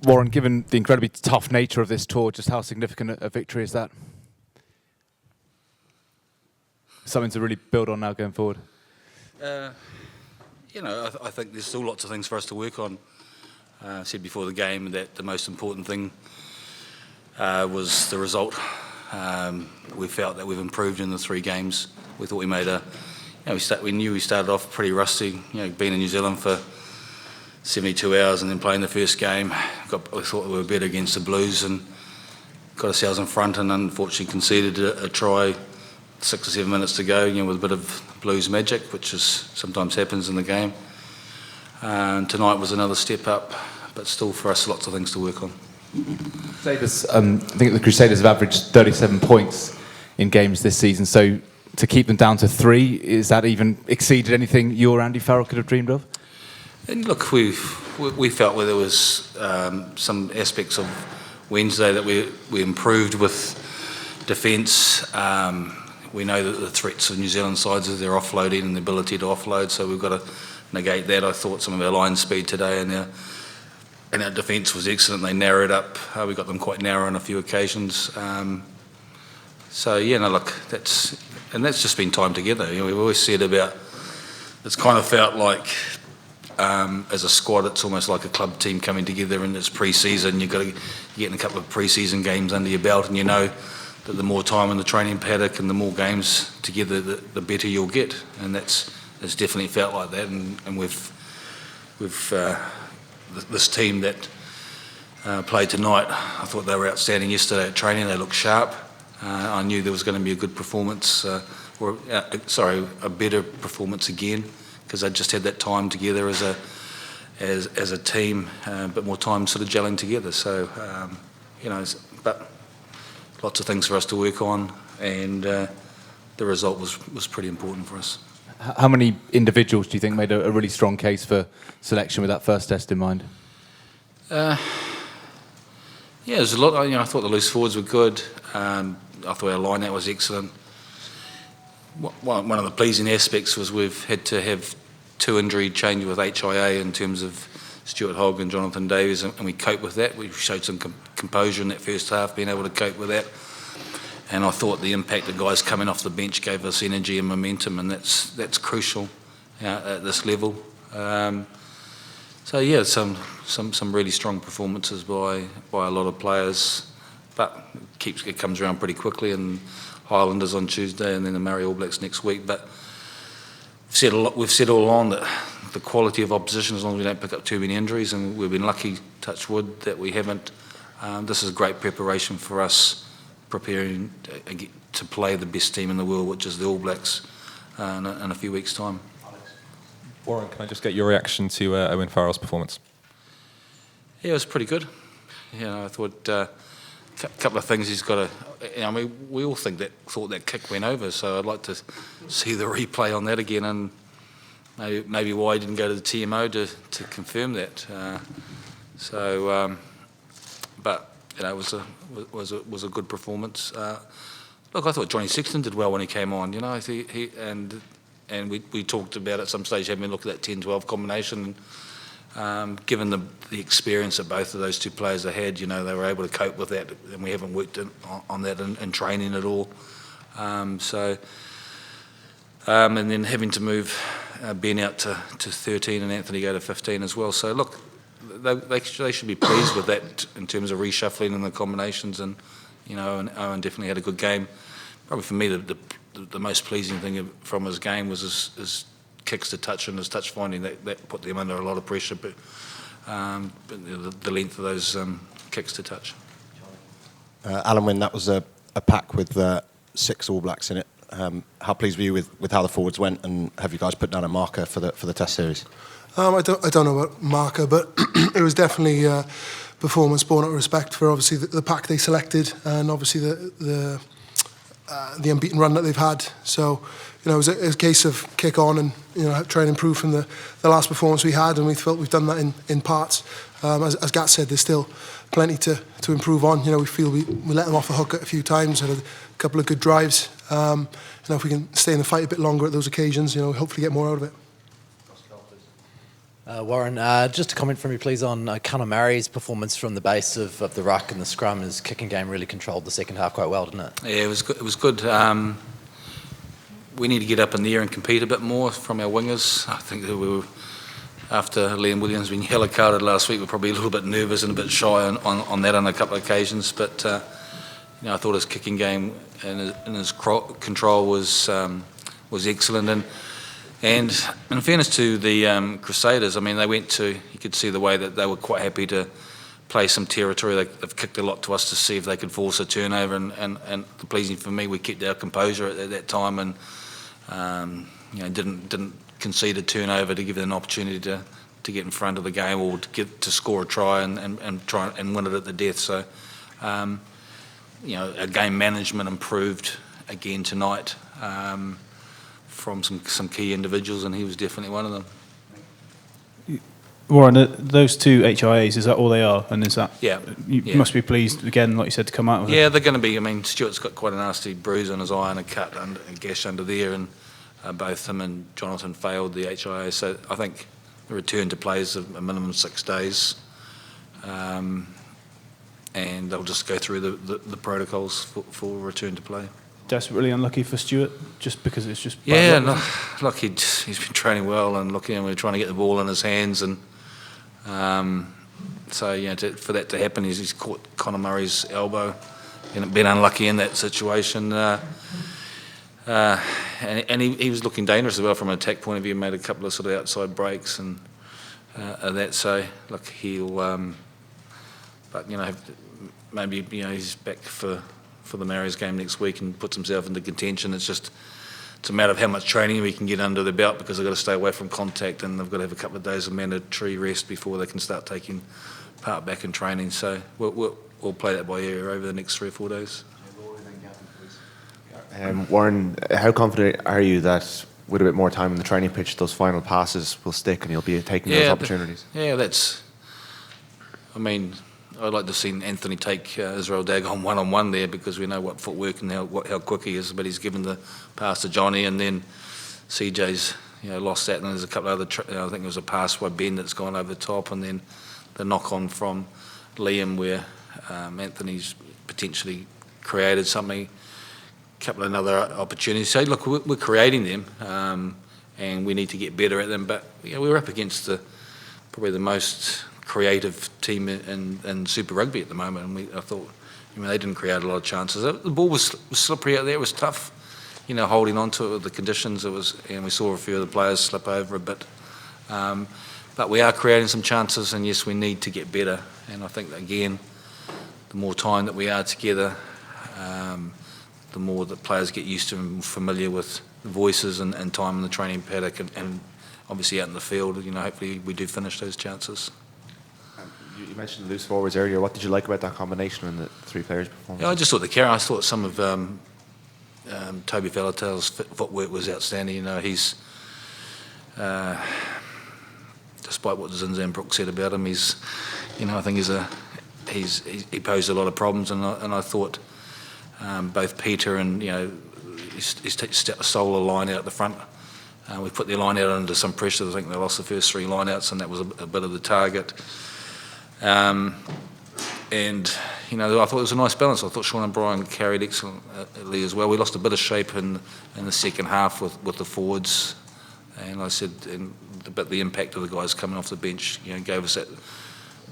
Warren, given the incredibly tough nature of this tour, just how significant a victory is that? Something to really build on now going forward? I think there's still lots of things for us to work on. I said before the game that the most important thing was the result. We felt that we've improved in the 3 games. We thought we made we knew we started off pretty rusty. Being in New Zealand for 72 hours and then playing the first game. We thought we were better against the Blues and got ourselves in front, and unfortunately conceded a try 6 or 7 minutes to go, with a bit of Blues magic, which sometimes happens in the game. And tonight was another step up, but still for us lots of things to work on. Crusaders, I think the Crusaders have averaged 37 points in games this season, so to keep them down to 3, is that even exceeded anything you or Andy Farrell could have dreamed of? And look, we felt where there was some aspects of Wednesday that we improved with defence. We know that the threats of New Zealand sides is their offloading and the ability to offload, so we've got to negate that. I thought some of our line speed today and our defence was excellent. They narrowed up. We got them quite narrow on a few occasions. That's just been time together. We've always said about, it's kind of felt like as a squad, it's almost like a club team coming together, and it's pre-season. You're getting a couple of pre-season games under your belt, and that the more time in the training paddock and the more games together, the better you'll get. And it's definitely felt like that. And we've this team that played tonight, I thought they were outstanding yesterday at training. They looked sharp. I knew there was going to be a good performance, a better performance again, because they just had that time together as a team, but more time sort of gelling together. So, but lots of things for us to work on, and the result was pretty important for us. How many individuals do you think made a really strong case for selection with that first test in mind? There's a lot. I thought the loose forwards were good. I thought our line-out was excellent. One of the pleasing aspects was we've had to have 2 injury changes with HIA in terms of Stuart Hogg and Jonathan Davies, and we coped with that. We showed some composure in that first half, being able to cope with that. And I thought the impact of guys coming off the bench gave us energy and momentum, and that's crucial at this level. Some really strong performances by a lot of players, but it comes around pretty quickly. And Highlanders on Tuesday, and then the Māori All Blacks next week. But we've said all along that the quality of opposition, as long as we don't pick up too many injuries, and we've been lucky, touch wood, that we haven't. This is great preparation for us, preparing to play the best team in the world, which is the All Blacks, in a few weeks' time. Warren, can I just get your reaction to Owen Farrell's performance? Yeah, it was pretty good. I thought a couple of things he's got to. We all thought that kick went over, so I'd like to see the replay on that again, and maybe why he didn't go to the TMO to confirm that. But it was a good performance. Look, I thought Johnny Sexton did well when he came on. And we talked about at some stage having a look at that 10-12 combination. Given the experience that both of those 2 players have had, they were able to cope with that, and we haven't worked on that in training at all. And then having to move Ben out to 13 and Anthony go to 15 as well. So look, they should be pleased with that in terms of reshuffling and the combinations. And and Owen definitely had a good game. Probably for me, the most pleasing thing from his game was his kicks to touch and his touch finding. That put them under a lot of pressure, but the length of those kicks to touch. Alun Wyn, that was a pack with 6 All Blacks in it. How pleased were you with how the forwards went, and have you guys put down a marker for the Test series? I don't know about marker, but it was definitely performance born out of respect for obviously the pack they selected, and obviously the unbeaten run that they've had. So, it was a case of kick on and try and improve from the last performance we had, and we felt we've done that in parts. As Gat said, there's still plenty to improve on. We feel we let them off the hook a few times, had a couple of good drives. If we can stay in the fight a bit longer at those occasions, hopefully get more out of it. Warren, just a comment from you, please, on Conor Murray's performance from the base of the ruck and the scrum. His kicking game really controlled the second half quite well, didn't it? Yeah, it was good. It was good. We need to get up in the air and compete a bit more from our wingers. I think that we were, after Liam Williams being yellow carded last week, we're probably a little bit nervous and a bit shy on that on a couple of occasions. But I thought his kicking game and his control was excellent. And in fairness to the Crusaders, I mean, they went to, you could see the way that they were quite happy to play some territory. They've kicked a lot to us to see if they could force a turnover. And the pleasing for me, we kept our composure at that time and didn't concede a turnover to give them an opportunity to get in front of the game or to score a try and try and win it at the death. So, our game management improved again tonight. From some key individuals, and he was definitely one of them. Warren, those two HIAs, is that all they are? And is that... Yeah. You must be pleased, again, like you said, to come out with it. Yeah, they're going to be. I mean, Stuart's got quite a nasty bruise on his eye and a cut and a gash under there, and both him and Jonathan failed the HIA. So I think the return to play is a minimum 6 days. And they'll just go through the protocols for return to play. Desperately unlucky for Stuart, just because it's just... Yeah, look, he's been training well, and look, we're trying to get the ball in his hands, and for that to happen, he's caught Conor Murray's elbow, and been unlucky in that situation. And he was looking dangerous as well from an attack point of view. Made a couple of sort of outside breaks and that. So look, he'll, but maybe he's back for the Mariners game next week and puts himself into contention. It's a matter of how much training we can get under their belt, because they've got to stay away from contact and they've got to have a couple of days of mandatory rest before they can start taking part back in training. So we'll play that by ear over the next 3 or 4 days. Warren, how confident are you that with a bit more time in the training pitch, those final passes will stick and you'll be taking those opportunities? I'd like to have seen Anthony take Israel Dagon one-on-one there, because we know what footwork and how quick he is, but he's given the pass to Johnny, and then CJ's lost that, and there's a couple of other, I think it was a pass by Ben that's gone over the top, and then the knock-on from Liam where Anthony's potentially created something, a couple of other opportunities. So look, we're creating them, and we need to get better at them, but we're up against probably the most creative team in Super Rugby at the moment, and I thought they didn't create a lot of chances. The ball was slippery out there. It was tough, holding on to it with the conditions. And we saw a few of the players slip over a bit. But we are creating some chances, and yes, we need to get better. And I think that, again, the more time that we are together, the more that players get used to and familiar with the voices and time in the training paddock and obviously out in the field. Hopefully we do finish those chances. You mentioned the loose forwards earlier. What did you like about that combination and the 3 players' performance? I just thought I thought some of Toby Faletau's footwork was outstanding. He's despite what Zinzan Brooks said about him, he's I think he posed a lot of problems, and I thought both Peter and he's stole a line out the front. We put their line out under some pressure. I think they lost the first 3 line outs, and that was a bit of the target. And I thought it was a nice balance. I thought Sean O'Brien carried excellently as well. We lost a bit of shape in the second half with the forwards, and I said, but the impact of the guys coming off the bench, gave us that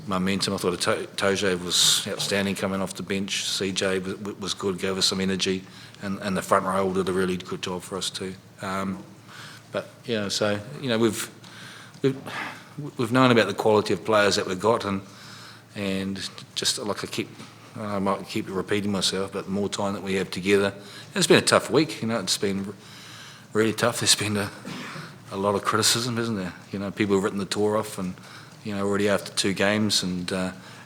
momentum. I thought Toje was outstanding coming off the bench. CJ was good, gave us some energy, and the front row did a really good job for us too. But so we've known about the quality of players that we've got, and just like I might keep repeating myself, but the more time that we have together, and it's been a tough week. It's been really tough. There's been a lot of criticism, isn't there? People have written the tour off, and already after 2 games, and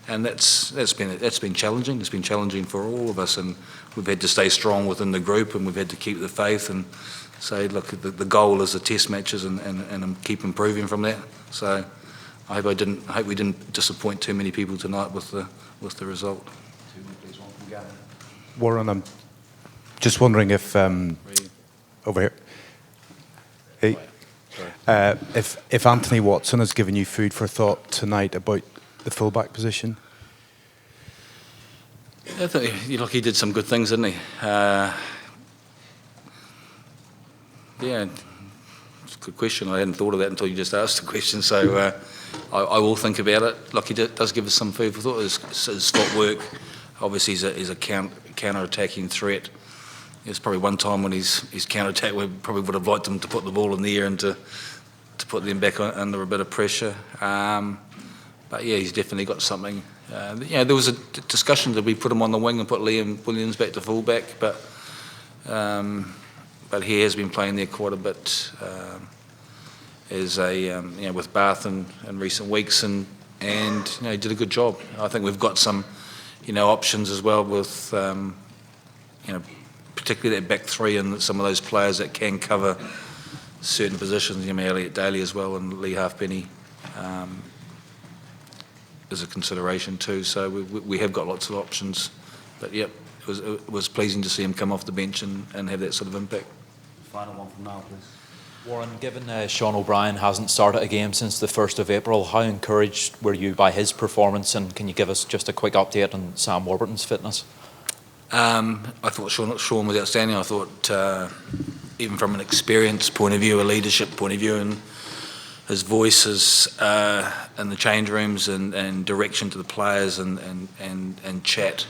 that's been challenging. It's been challenging for all of us, and we've had to stay strong within the group, and we've had to keep the faith and say, look, the goal is the test matches, and keep improving from that. So I hope we didn't disappoint too many people tonight with the result. Warren, I'm just wondering if over here. Hey. If Anthony Watson has given you food for thought tonight about the fullback position? I think he did some good things, didn't he? Yeah, it's a good question. I hadn't thought of that until you just asked the question. So I will think about it. Like, he does give us some food for thought. His footwork, obviously, is a counter-attacking threat. There's probably one time when his counter-attack, we probably would have liked him to put the ball in the air and to put them back under a bit of pressure. But yeah, he's definitely got something. There was a discussion that we put him on the wing and put Liam Williams back to fullback, but he has been playing there quite a bit as with Bath in recent weeks, and he did a good job. I think we've got some options as well with particularly that back three and some of those players that can cover certain positions. Elliot Daly as well, and Lee Halfpenny is a consideration too. So we have got lots of options. But yep, it was pleasing to see him come off the bench and have that sort of impact. Final one from now, please. Warren, given Sean O'Brien hasn't started a game since the 1st of April, how encouraged were you by his performance, and can you give us just a quick update on Sam Warburton's fitness? I thought Sean was outstanding. I thought even from an experience point of view, a leadership point of view, and his voices in the change rooms and direction to the players and chat.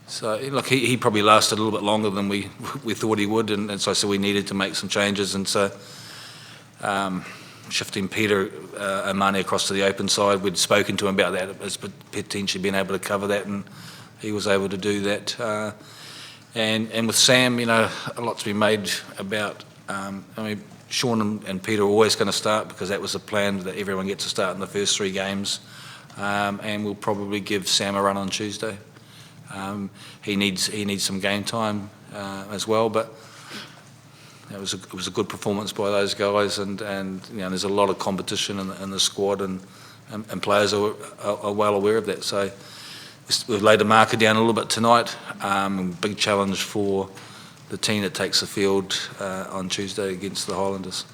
So look, he probably lasted a little bit longer than we thought he would, and so we needed to make some changes, and so shifting Peter Amani across to the open side, we'd spoken to him about that as potentially being able to cover that, and he was able to do that. And with Sam, a lot's been made about. Sean and Peter are always going to start because that was the plan, that everyone gets to start in the first 3 games, and we'll probably give Sam a run on Tuesday. He needs some game time as well, but it was a good performance by those guys, and there's a lot of competition in the squad, and players are well aware of that. So we've laid the marker down a little bit tonight. Big challenge for the team that takes the field on Tuesday against the Highlanders.